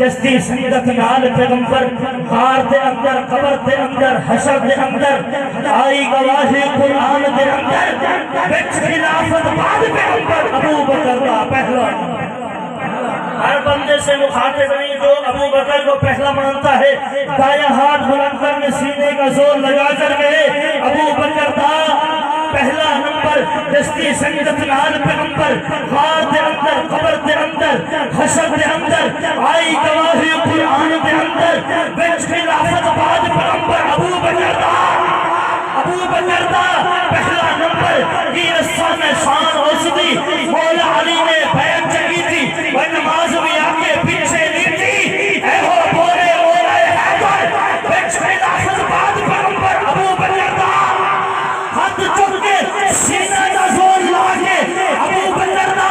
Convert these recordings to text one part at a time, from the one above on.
جستی سنگت نال پیغمبر غار دے اندر قبر دے اندر حشر دے اندر آئی گواہی قرآن دے اندر بچ خلافت بعد پیغمبر ابو بکر کا پہلا ہر بندے سے مخاطب نہیں جو ابو بکر کو پہلا مانتا ہے دایا ہاتھ بلند کر کے سینے کا زور لگا کر گئے ابو بکر تھا پہلا نمبر دستی سنگت نال پیغمبر غار دے اندر قبر دے اندر حشر دے اندر آئی گواہی قرآن دے اندر بچ خلافت بعد پیغمبر ابو بکر تھا پہلا نمبر یہ رسان شان اوسطی مولا علی نے بیعت چکی تھی وہ نماز بھی آکے پیچھے نہیں تھی اے ہو بولے مولا حیدر بچ خلافت بعد پیغمبر ابو بکر تھا ہاتھ چک کے سینہ کا زور لاکے ابو بکر تھا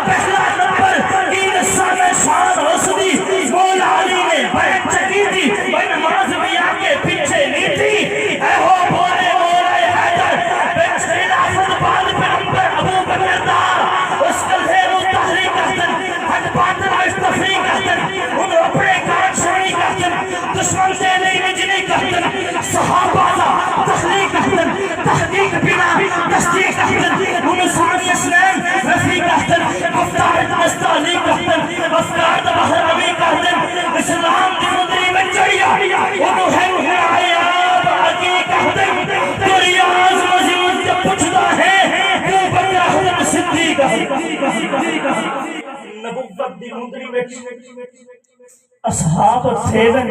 پہلا نمبر یہ رسان شان اوسطی مولا علی نے بیعت چکی تھی وہ نماز بھی آکے پیچھے نہیں تھی اے ہو بولے مولا حیدر بچ خلافت بعد پیغمبر ابو بکر تھا اس کا زیر و تحریک کرتن حد باطل آئیس تفریق کرتن ان اپنے کارک شوری کرتن دشمن سے نہیں نجنی کرتن صحابہ تخلیق کرتن تحقیق بنا تصدیق کرتن ان ثانی اسلام رفیق کرتن افکار مستعلی کرتن افکار بحر عمی کرتن اسلام دی مدری میں چڑیا انہوں ہے عیاب آگی کرتن دوری آز مزید جب پچھتا ہے وہ بکر حضر صدیق نبوت دی مدری میں اصحاب سیون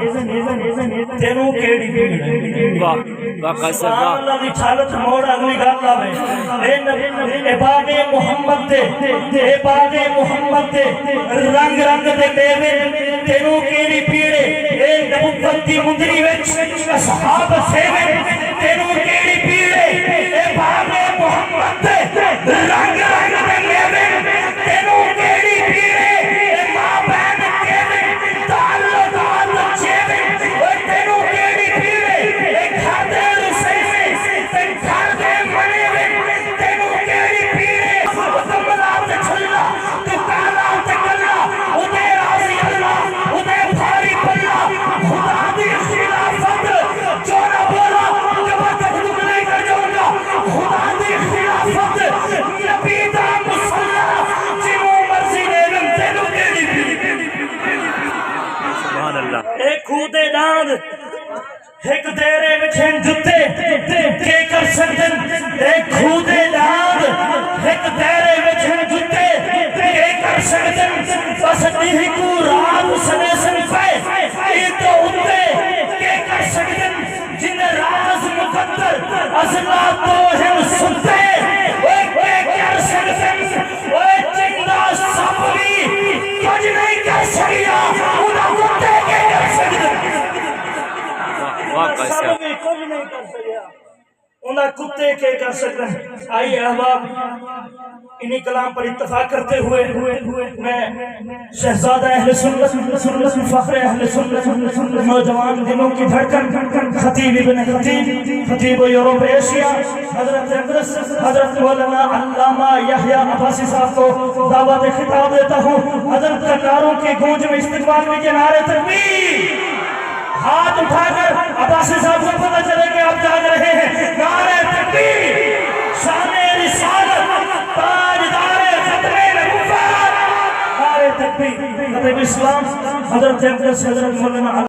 تینوں کیڑی کیڑی سبحان اللہ دی چھالت موڑ اگلی گال آوے عباد محمد دے عباد محمد دے رنگ رنگ دے بیوے تینوں کیڑی پیڑے اے نبوت دی مدری وچ اصحاب سیون تینوں کیڑی پیڑے عباد محمد دے رنگ رنگ دے بیوے تینوں کیڑی پیڑے خودے داد ایک دیرے وچھن جتے کے کر سکتن ایک خودے داد ایک دیرے وچھن جتے کے کر سکتن بس نہیں کو رات سنے سن پہ یہ تو اتے کے کر سکتن جن راز مقدر ازلا تو ہم سنتے وہ کے کر سکتن وہ چندہ سپری کچھ نہیں کر سکیا انہوں کتے کے کر سکتن سب بھی کچھ نہیں کر سکیا انہاں کتے کے کر سکتے آئیے احباب انہی کلام پر اتفاق کرتے ہوئے میں شہزادہ اہل سنت فخر اہل سنت نوجوان دنوں کی دھڑکن خطیب ابن خطیب خطیب یوروپ ایشیا حضرت اقدس حضرت مولانا علامہ یحییٰ عباسی صاحب کو دعوت خطاب دیتا ہوں حضرت کا نعروں کی گونج میں استقبال میں کے نعرے تکبیر ہاتھ اٹھا کر عباسی صاحب کو پتہ چلے کہ آپ جاگ رہے ہیں نعرہ تکبیر شان رسالت تاجدار ختم نبوت نعرہ تکبیر خطیب اسلام حضرت اقدس حضرت مولانا